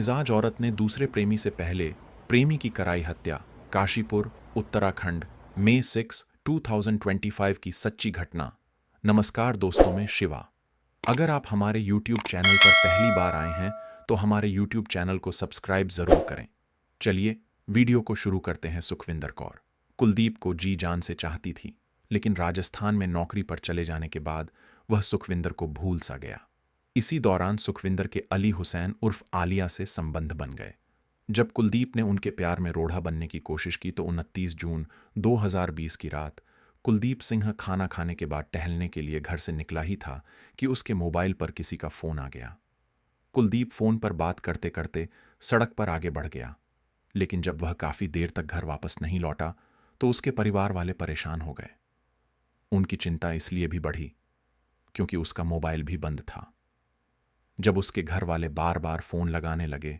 बदमिजाज औरत ने दूसरे प्रेमी से पहले प्रेमी की कराई हत्या। काशीपुर, उत्तराखंड, मई 6, 2025 की सच्ची घटना। नमस्कार दोस्तों, मैं शिवा। अगर आप हमारे YouTube चैनल पर पहली बार आए हैं तो हमारे YouTube चैनल को सब्सक्राइब जरूर करें। चलिए वीडियो को शुरू करते हैं। सुखविंदर कौर कुलदीप को जी जान से चाहती थी, लेकिन राजस्थान में नौकरी पर चले जाने के बाद वह सुखविंदर को भूल सा गया। इसी दौरान सुखविंदर के अली हुसैन उर्फ आलिया से संबंध बन गए। जब कुलदीप ने उनके प्यार में रोड़ा बनने की कोशिश की तो 29 जून 2020 की रात कुलदीप सिंह खाना खाने के बाद टहलने के लिए घर से निकला ही था कि उसके मोबाइल पर किसी का फोन आ गया। कुलदीप फोन पर बात करते करते सड़क पर आगे बढ़ गया, लेकिन जब वह काफी देर तक घर वापस नहीं लौटा तो उसके परिवार वाले परेशान हो गए। उनकी चिंता इसलिए भी बढ़ी क्योंकि उसका मोबाइल भी बंद था। जब उसके घर वाले बार बार फोन लगाने लगे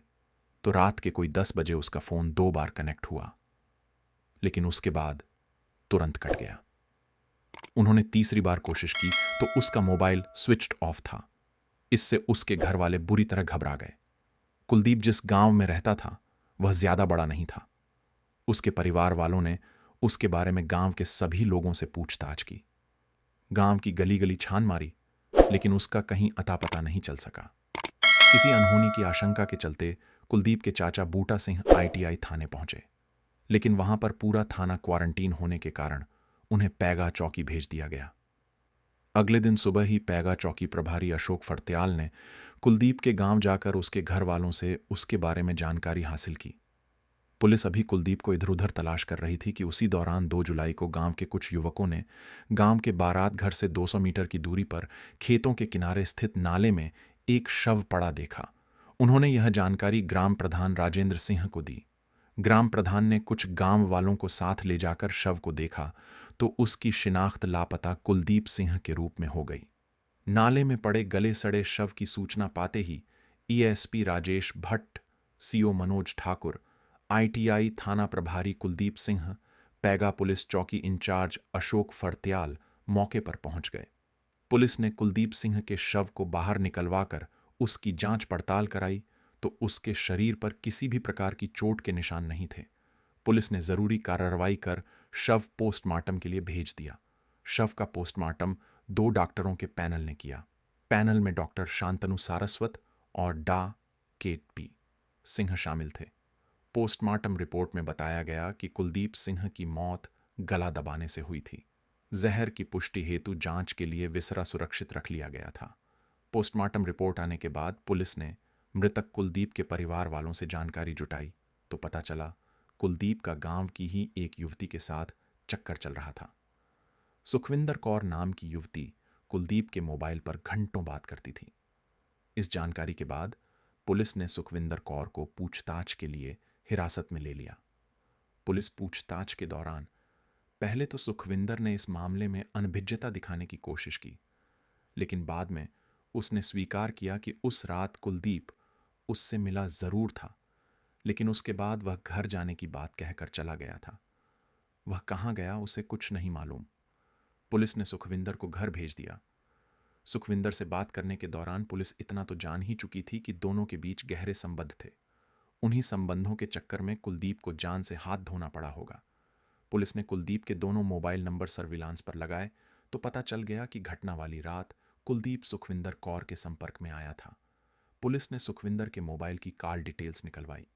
तो रात के कोई 10 बजे उसका फोन 2 बार कनेक्ट हुआ, लेकिन उसके बाद तुरंत कट गया। उन्होंने तीसरी बार कोशिश की तो उसका मोबाइल स्विच्ड ऑफ था। इससे उसके घर वाले बुरी तरह घबरा गए। कुलदीप जिस गांव में रहता था वह ज्यादा बड़ा नहीं था। उसके परिवार वालों ने उसके बारे में गांव के सभी लोगों से पूछताछ की। गांव की गली गली छान मारी, लेकिन उसका कहीं अता पता नहीं चल सका। किसी अनहोनी की आशंका के चलते कुलदीप के चाचा बूटा सिंह ITI थाने पहुंचे, लेकिन वहां पर पूरा थाना क्वारंटीन होने के कारण उन्हें पैगा चौकी भेज दिया गया। अगले दिन सुबह ही पैगा चौकी प्रभारी अशोक फड़त्याल ने कुलदीप के गांव जाकर उसके घर वालों से उसके बारे में जानकारी हासिल की। पुलिस अभी कुलदीप को इधर उधर तलाश कर रही थी कि उसी दौरान 2 जुलाई को गांव के कुछ युवकों ने गांव के बारात घर से 200 मीटर की दूरी पर खेतों के किनारे स्थित नाले में एक शव पड़ा देखा। उन्होंने यह जानकारी ग्राम प्रधान राजेंद्र सिंह को दी। ग्राम प्रधान ने कुछ गांव वालों को साथ ले जाकर शव को देखा तो उसकी शिनाख्त लापता कुलदीप सिंह के रूप में हो गई। नाले में पड़े गले सड़े शव की सूचना पाते ही ESP Rajesh Bhatt, CO Manoj Thakur, ITI थाना प्रभारी कुलदीप सिंह, पैगा पुलिस चौकी इंचार्ज अशोक फड़त्याल मौके पर पहुंच गए। पुलिस ने कुलदीप सिंह के शव को बाहर निकलवाकर उसकी जांच पड़ताल कराई तो उसके शरीर पर किसी भी प्रकार की चोट के निशान नहीं थे। पुलिस ने जरूरी कार्रवाई कर शव पोस्टमार्टम के लिए भेज दिया। शव का पोस्टमार्टम 2 डॉक्टरों के पैनल ने किया। पैनल में डॉक्टर शांतनु सारस्वत और डा KP सिंह शामिल थे। पोस्टमार्टम रिपोर्ट में बताया गया कि कुलदीप सिंह की मौत गला दबाने से हुई थी। जहर की पुष्टि हेतु जांच के लिए विसरा सुरक्षित रख लिया गया था। पोस्टमार्टम रिपोर्ट आने के बाद पुलिस ने मृतक कुलदीप के परिवार वालों से जानकारी जुटाई तो पता चला कुलदीप का गांव की ही एक युवती के साथ चक्कर चल रहा था। सुखविंदर कौर नाम की युवती कुलदीप के मोबाइल पर घंटों बात करती थी। इस जानकारी के बाद पुलिस ने सुखविंदर कौर को पूछताछ के लिए हिरासत में ले लिया। पुलिस पूछताछ के दौरान पहले तो सुखविंदर ने इस मामले में अनभिज्ञता दिखाने की कोशिश की, लेकिन बाद में उसने स्वीकार किया कि उस रात कुलदीप उससे मिला जरूर था, लेकिन उसके बाद वह घर जाने की बात कहकर चला गया था। वह कहाँ गया उसे कुछ नहीं मालूम। पुलिस ने सुखविंदर को घर भेज दिया। सुखविंदर से बात करने के दौरान पुलिस इतना तो जान ही चुकी थी कि दोनों के बीच गहरे संबंध थे। उन्हीं संबंधों के चक्कर में कुलदीप को जान से हाथ धोना पड़ा होगा। पुलिस ने कुलदीप के दोनों मोबाइल नंबर सर्विलांस पर लगाए तो पता चल गया कि घटना वाली रात कुलदीप सुखविंदर कौर के संपर्क में आया था। पुलिस ने सुखविंदर के मोबाइल की कॉल डिटेल्स निकलवाई।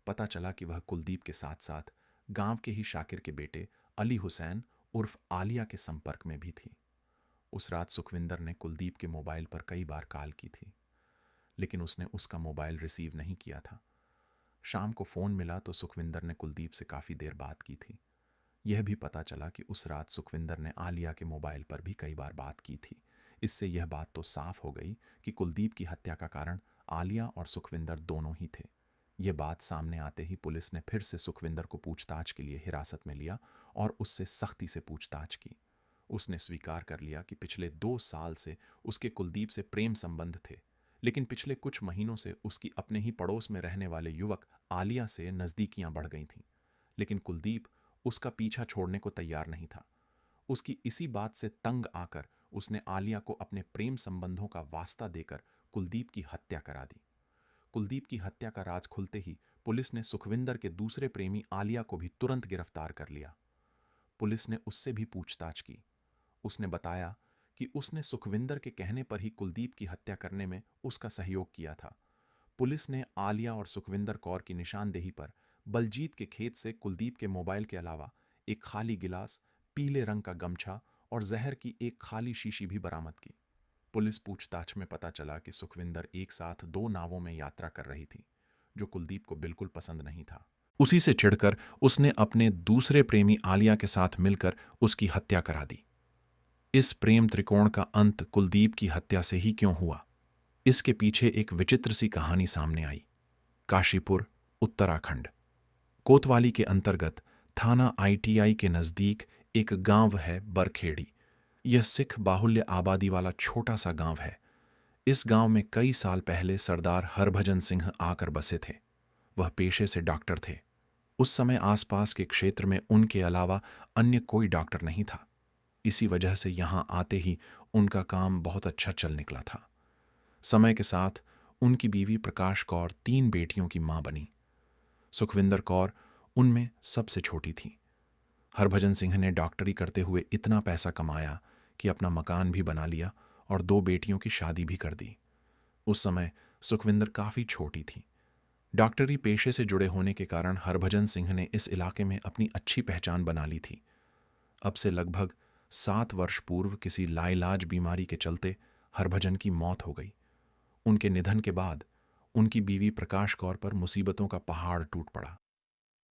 पता चला कि वह कुलदीप के साथ साथ गांव के ही शाकिर के बेटे अली हुसैन उर्फ आलिया के संपर्क में भी थी। उस रात सुखविंदर ने कुलदीप के मोबाइल पर कई बार कॉल की थी, लेकिन उसने उसका मोबाइल रिसीव नहीं किया था। शाम को फोन मिला तो सुखविंदर ने कुलदीप से काफी देर बात की थी। यह भी पता चला कि उस रात सुखविंदर ने आलिया के मोबाइल पर भी कई बार बात की थी। इससे यह बात तो साफ हो गई कि कुलदीप की हत्या का कारण आलिया और सुखविंदर दोनों ही थे। यह बात सामने आते ही पुलिस ने फिर से सुखविंदर को पूछताछ के लिए हिरासत में लिया और उससे सख्ती से पूछताछ की। उसने स्वीकार कर लिया कि पिछले 2 साल से उसके कुलदीप से प्रेम संबंध थे, लेकिन पिछले कुछ महीनों से उसकी अपने ही पड़ोस में रहने वाले युवक आलिया से नजदीकियां बढ़ गई थीं। लेकिन कुलदीप उसका पीछा छोड़ने को तैयार नहीं था। उसकी इसी बात से तंग आकर उसने आलिया को अपने प्रेम संबंधों का वास्ता देकर कुलदीप की हत्या करा दी। कुलदीप की हत्या का राज खुलते ही पुलिस ने सुखविंदर के दूसरे प्रेमी आलिया को भी तुरंत गिरफ्तार कर लिया। पुलिस ने उससे भी पूछताछ की। उसने बताया कि उसने सुखविंदर के कहने पर ही कुलदीप की हत्या करने में उसका सहयोग किया था। पुलिस ने आलिया और सुखविंदर कौर की निशानदेही पर बलजीत के खेत से कुलदीप के मोबाइल के अलावा एक खाली गिलास, पीले रंग का गमछा और जहर की एक खाली शीशी भी बरामद की। पुलिस पूछताछ में पता चला कि सुखविंदर एक साथ 2 नावों में यात्रा कर रही थी, जो कुलदीप को बिल्कुल पसंद नहीं था। उसी से चिढ़कर उसने अपने दूसरे प्रेमी आलिया के साथ मिलकर उसकी हत्या करा दी। इस प्रेम त्रिकोण का अंत कुलदीप की हत्या से ही क्यों हुआ? इसके पीछे एक विचित्र सी कहानी सामने आई। काशीपुर, उत्तराखंड। कोतवाली के अंतर्गत थाना आईटीआई के नजदीक एक गांव है बरखेड़ी। यह सिख बाहुल्य आबादी वाला छोटा सा गांव है। इस गांव में कई साल पहले सरदार हरभजन सिंह आकर बसे थे। वह पेशे से डॉक्टर थे। उस समय आसपास के क्षेत्र में उनके अलावा अन्य कोई डॉक्टर नहीं था। इसी वजह से यहां आते ही उनका काम बहुत अच्छा चल निकला था। समय के साथ उनकी बीवी प्रकाश कौर 3 बेटियों की मां बनी। सुखविंदर कौर उनमें सबसे छोटी थी। हरभजन सिंह ने डॉक्टरी करते हुए इतना पैसा कमाया कि अपना मकान भी बना लिया और 2 बेटियों की शादी भी कर दी। उस समय सुखविंदर काफी छोटी थी। डॉक्टरी पेशे से जुड़े होने के कारण हरभजन सिंह ने इस इलाके में अपनी अच्छी पहचान बना ली थी। अब से लगभग 7 वर्ष पूर्व किसी लाइलाज बीमारी के चलते हरभजन की मौत हो गई। उनके निधन के बाद उनकी बीवी प्रकाश कौर पर मुसीबतों का पहाड़ टूट पड़ा।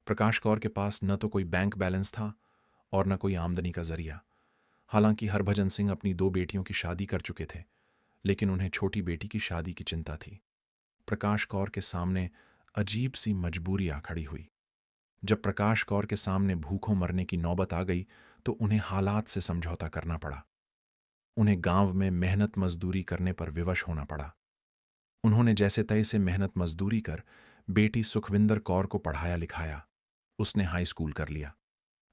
प्रकाश कौर के पास न तो कोई बैंक बैलेंस था और न कोई आमदनी का जरिया। हालांकि हरभजन सिंह अपनी 2 बेटियों की शादी कर चुके थे, लेकिन उन्हें छोटी बेटी की शादी की चिंता थी। प्रकाश कौर के सामने अजीब सी मजबूरी आ खड़ी हुई। जब प्रकाश कौर के सामने भूखों मरने की नौबत आ गई तो उन्हें हालात से समझौता करना पड़ा। उन्हें गांव में मेहनत मजदूरी करने पर विवश होना पड़ा। उन्होंने जैसे तैसे मेहनत मजदूरी कर बेटी सुखविंदर कौर को पढ़ाया लिखाया। उसने हाई स्कूल कर लिया।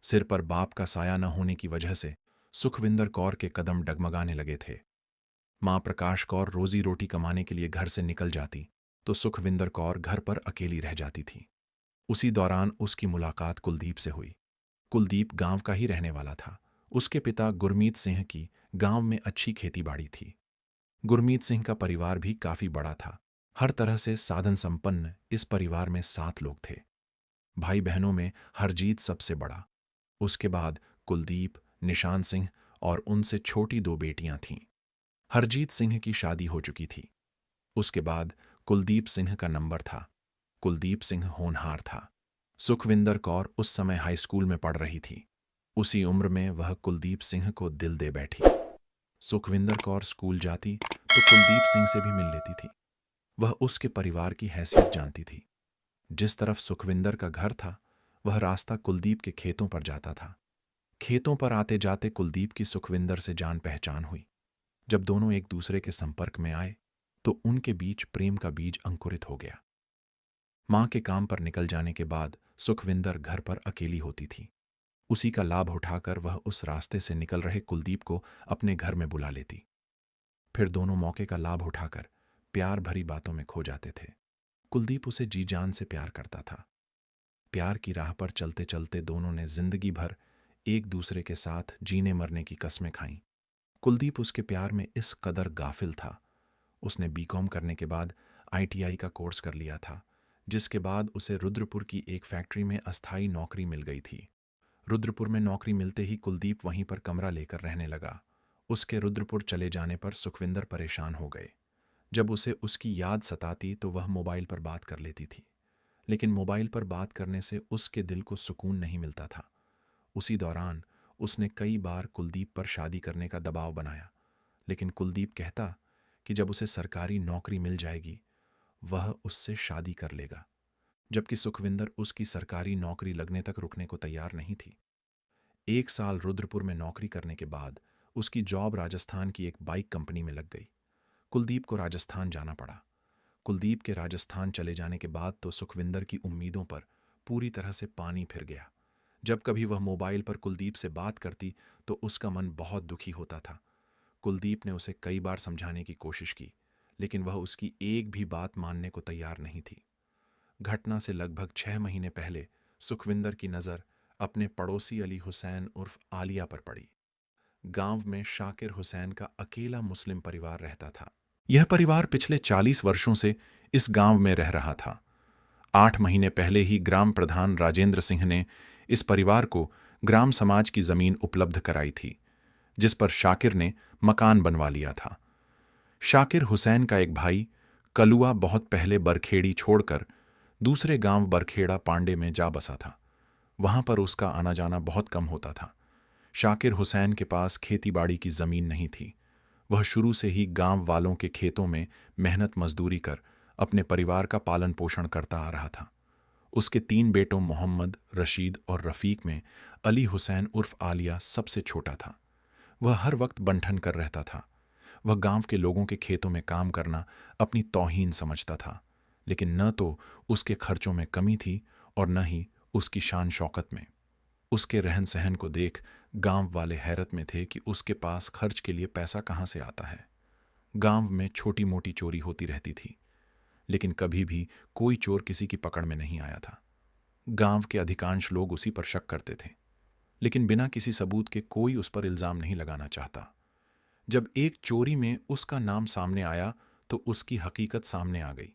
सिर पर बाप का साया न होने की वजह से सुखविंदर कौर के कदम डगमगाने लगे थे। मां प्रकाश कौर रोजी रोटी कमाने के लिए घर से निकल जाती तो सुखविंदर कौर घर पर अकेली रह जाती थी। उसी दौरान उसकी मुलाकात कुलदीप से हुई। कुलदीप गांव का ही रहने वाला था। उसके पिता गुरमीत सिंह की गांव में अच्छी खेतीबाड़ी थी। गुरमीत सिंह का परिवार भी काफी बड़ा था। हर तरह से साधन संपन्न इस परिवार में 7 लोग थे। भाई बहनों में हरजीत सबसे बड़ा। उसके बाद कुलदीप, निशान सिंह और उनसे छोटी 2 बेटियां थीं। हरजीत सिंह की शादी हो चुकी थी। उसके बाद कुलदीप सिंह का नंबर था। कुलदीप सिंह होनहार था। सुखविंदर कौर उस समय हाई स्कूल में पढ़ रही थी। उसी उम्र में वह कुलदीप सिंह को दिल दे बैठी। सुखविंदर कौर स्कूल जाती तो कुलदीप सिंह से भी मिल लेती थी। वह उसके परिवार की हैसियत जानती थी। जिस तरफ सुखविंदर का घर था, वह रास्ता कुलदीप के खेतों पर जाता था। खेतों पर आते जाते कुलदीप की सुखविंदर से जान पहचान हुई। जब दोनों एक दूसरे के संपर्क में आए तो उनके बीच प्रेम का बीज अंकुरित हो गया। मां के काम पर निकल जाने के बाद सुखविंदर घर पर अकेली होती थी। उसी का लाभ उठाकर वह उस रास्ते से निकल रहे कुलदीप को अपने घर में बुला लेती। फिर दोनों मौके का लाभ उठाकर प्यार भरी बातों में खो जाते थे। कुलदीप उसे जी जान से प्यार करता था। प्यार की राह पर चलते चलते दोनों ने जिंदगी भर एक दूसरे के साथ जीने मरने की कस्में खाईं। कुलदीप उसके प्यार में इस कदर गाफिल था। उसने बीकॉम करने के बाद आईटीआई का कोर्स कर लिया था, जिसके बाद उसे रुद्रपुर की एक फैक्ट्री में अस्थायी नौकरी मिल गई थी। रुद्रपुर में नौकरी मिलते ही कुलदीप वहीं पर कमरा लेकर रहने लगा। उसके रुद्रपुर चले जाने पर सुखविंदर परेशान हो गए। जब उसे उसकी याद सताती तो वह मोबाइल पर बात कर लेती थी, लेकिन मोबाइल पर बात करने से उसके दिल को सुकून नहीं मिलता था। उसी दौरान उसने कई बार कुलदीप पर शादी करने का दबाव बनाया, लेकिन कुलदीप कहता कि जब उसे सरकारी नौकरी मिल जाएगी वह उससे शादी कर लेगा, जबकि सुखविंदर उसकी सरकारी नौकरी लगने तक रुकने को तैयार नहीं थी। 1 साल रुद्रपुर में नौकरी करने के बाद उसकी जॉब राजस्थान की एक बाइक कंपनी में लग गई। कुलदीप को राजस्थान जाना पड़ा। कुलदीप के राजस्थान चले जाने के बाद तो सुखविंदर की उम्मीदों पर पूरी तरह से पानी फिर गया। जब कभी वह मोबाइल पर कुलदीप से बात करती तो उसका मन बहुत दुखी होता था। कुलदीप ने उसे कई बार समझाने की कोशिश की, लेकिन वह उसकी एक भी बात मानने को तैयार नहीं थी। घटना से लगभग 6 महीने पहले सुखविंदर की नज़र अपने पड़ोसी अली हुसैन उर्फ आलिया पर पड़ी। गांव में शाकिर हुसैन का अकेला मुस्लिम परिवार रहता था। यह परिवार पिछले 40 वर्षों से इस गांव में रह रहा था। 8 महीने पहले ही ग्राम प्रधान राजेंद्र सिंह ने इस परिवार को ग्राम समाज की जमीन उपलब्ध कराई थी, जिस पर शाकिर ने मकान बनवा लिया था। शाकिर हुसैन का एक भाई कलुआ बहुत पहले बरखेड़ी छोड़कर दूसरे गांव बरखेड़ा पांडे में जा बसा था। वहां पर उसका आना जाना बहुत कम होता था। शाकिर हुसैन के पास खेती बाड़ी की जमीन नहीं थी। वह शुरू से ही गांव वालों के खेतों में मेहनत मजदूरी कर अपने परिवार का पालन पोषण करता आ रहा था। उसके 3 बेटों मोहम्मद, रशीद और रफ़ीक में अली हुसैन उर्फ आलिया सबसे छोटा था। वह हर वक्त बंठन कर रहता था। वह गांव के लोगों के खेतों में काम करना अपनी तौहीन समझता था, लेकिन न तो उसके खर्चों में कमी थी और न ही उसकी शान शौकत में। उसके रहन सहन को देख गांव वाले हैरत में थे कि उसके पास खर्च के लिए पैसा कहाँ से आता है। गांव में छोटी मोटी चोरी होती रहती थी, लेकिन कभी भी कोई चोर किसी की पकड़ में नहीं आया था। गांव के अधिकांश लोग उसी पर शक करते थे, लेकिन बिना किसी सबूत के कोई उस पर इल्जाम नहीं लगाना चाहता। जब एक चोरी में उसका नाम सामने आया तो उसकी हकीकत सामने आ गई।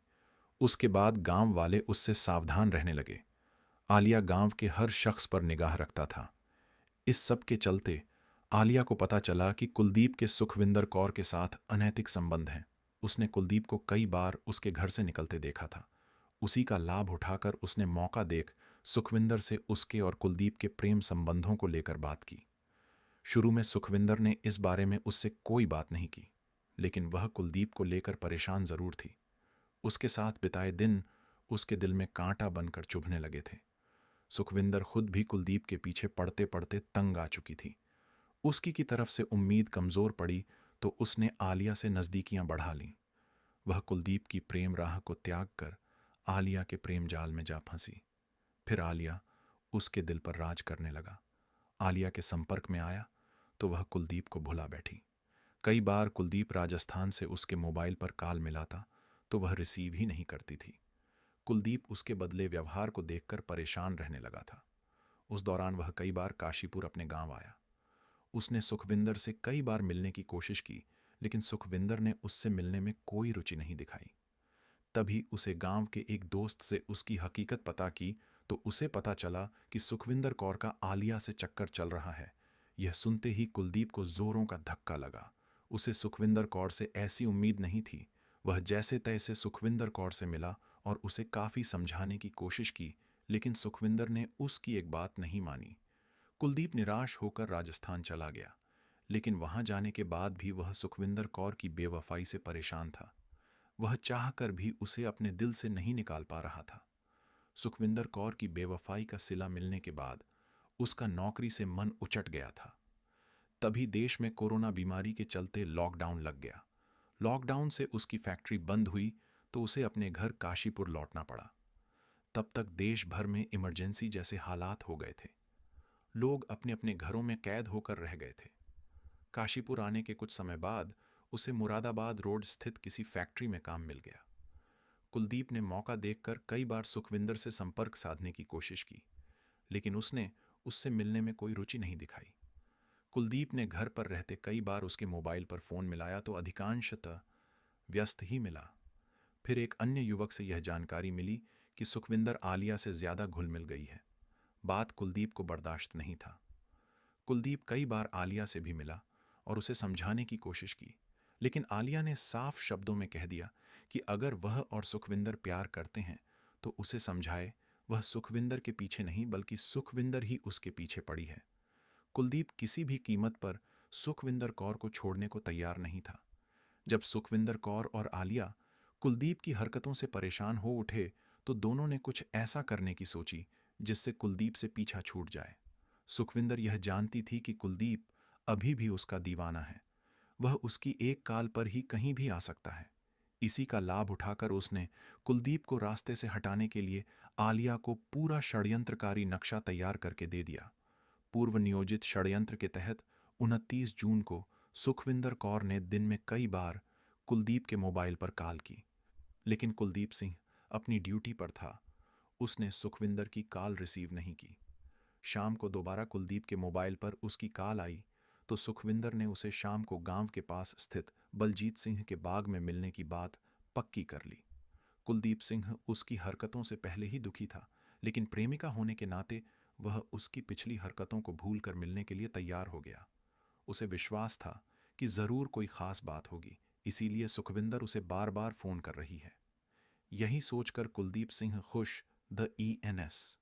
उसके बाद गांव वाले उससे सावधान रहने लगे। आलिया गांव के हर शख्स पर निगाह रखता था। इस सब के चलते आलिया को पता चला कि कुलदीप के सुखविंदर कौर के साथ अनैतिक संबंध हैं। उसने कुलदीप को कई बार उसके घर से निकलते देखा था। उसी का लाभ उठाकर उसने मौका देख सुखविंदर से उसके और कुलदीप के प्रेम संबंधों को लेकर बात की। शुरू में सुखविंदर ने इस बारे में उससे कोई बात नहीं की, लेकिन वह कुलदीप को लेकर परेशान जरूर थी। उसके साथ बिताए दिन उसके दिल में कांटा बनकर चुभने लगे थे। सुखविंदर खुद भी कुलदीप के पीछे पड़ते पड़ते तंग आ चुकी थी। उसकी की तरफ से उम्मीद कमजोर पड़ी तो उसने आलिया से नजदीकियां बढ़ा लीं। वह कुलदीप की प्रेम राह को त्याग कर आलिया के प्रेम जाल में जा फंसी। फिर आलिया उसके दिल पर राज करने लगा। आलिया के संपर्क में आया तो वह कुलदीप को भुला बैठी। कई बार कुलदीप राजस्थान से उसके मोबाइल पर कॉल मिलाता तो वह रिसीव ही नहीं करती थी। कुलदीप उसके बदले व्यवहार को देखकर परेशान रहने लगा था। उस दौरान वह कई बार काशीपुर अपने गांव आया। उसने सुखविंदर से कई बार मिलने की कोशिश की, लेकिन सुखविंदर ने उससे मिलने में कोई रुचि नहीं दिखाई। तभी उसे गांव के एक दोस्त से उसकी हकीकत पता की तो उसे पता चला कि सुखविंदर कौर का आलिया से चक्कर चल रहा है। यह सुनते ही कुलदीप को जोरों का धक्का लगा। उसे सुखविंदर कौर से ऐसी उम्मीद नहीं थी। वह जैसे तैसे सुखविंदर कौर से मिला और उसे काफी समझाने की कोशिश की, लेकिन सुखविंदर ने उसकी एक बात नहीं मानी। कुलदीप निराश होकर राजस्थान चला गया, लेकिन वहां जाने के बाद भी वह सुखविंदर कौर की बेवफाई से परेशान था। वह चाहकर भी उसे अपने दिल से नहीं निकाल पा रहा था। सुखविंदर कौर की बेवफाई का सिला मिलने के बाद उसका नौकरी से मन उचट गया था। तभी देश में कोरोना बीमारी के चलते लॉकडाउन लग गया। लॉकडाउन से उसकी फैक्ट्री बंद हुई तो उसे अपने घर काशीपुर लौटना पड़ा। तब तक देश भर में इमरजेंसी जैसे हालात हो गए थे। लोग अपने अपने घरों में कैद होकर रह गए थे। काशीपुर आने के कुछ समय बाद उसे मुरादाबाद रोड स्थित किसी फैक्ट्री में काम मिल गया। कुलदीप ने मौका देखकर कई बार सुखविंदर से संपर्क साधने की कोशिश की, लेकिन उसने उससे मिलने में कोई रुचि नहीं दिखाई। कुलदीप ने घर पर रहते कई बार उसके मोबाइल पर फोन मिलाया तो अधिकांशतः व्यस्त ही मिला। फिर एक अन्य युवक से यह जानकारी मिली कि सुखविंदर आलिया से ज्यादा घुल मिल गई है। बात कुलदीप को बर्दाश्त नहीं था। कुलदीप कई बार आलिया से भी मिला और उसे समझाने की कोशिश की, लेकिन आलिया ने साफ शब्दों में कह दिया कि अगर वह और सुखविंदर प्यार करते हैं तो उसे समझाए। वह सुखविंदर के पीछे नहीं बल्कि सुखविंदर ही उसके पीछे पड़ी है। कुलदीप किसी भी कीमत पर सुखविंदर कौर को छोड़ने को तैयार नहीं था। जब सुखविंदर कौर और आलिया कुलदीप की हरकतों से परेशान हो उठे तो दोनों ने कुछ ऐसा करने की सोची जिससे कुलदीप से पीछा छूट जाए। सुखविंदर यह जानती थी कि कुलदीप अभी भी उसका दीवाना है। वह उसकी एक काल पर ही कहीं भी आ सकता है। इसी का लाभ उठाकर उसने कुलदीप को रास्ते से हटाने के लिए आलिया को पूरा षड्यंत्रकारी नक्शा तैयार करके दे दिया। पूर्व नियोजित षड्यंत्र के तहत 29 जून को सुखविंदर कौर ने दिन में कई बार कुलदीप के मोबाइल पर कॉल की, लेकिन कुलदीप सिंह अपनी ड्यूटी पर था। उसने सुखविंदर की कॉल रिसीव नहीं की। शाम को दोबारा कुलदीप के मोबाइल पर उसकी कॉल आई तो सुखविंदर ने उसे शाम को गांव के पास स्थित बलजीत सिंह के बाग में मिलने की बात पक्की कर ली। कुलदीप सिंह उसकी हरकतों से पहले ही दुखी था, लेकिन प्रेमिका होने के नाते वह उसकी पिछली हरकतों को भूल कर मिलने के लिए तैयार हो गया। उसे विश्वास था कि जरूर कोई खास बात होगी, इसीलिए सुखविंदर उसे बार बार फोन कर रही है। यही सोचकर कुलदीप सिंह खुश द ENS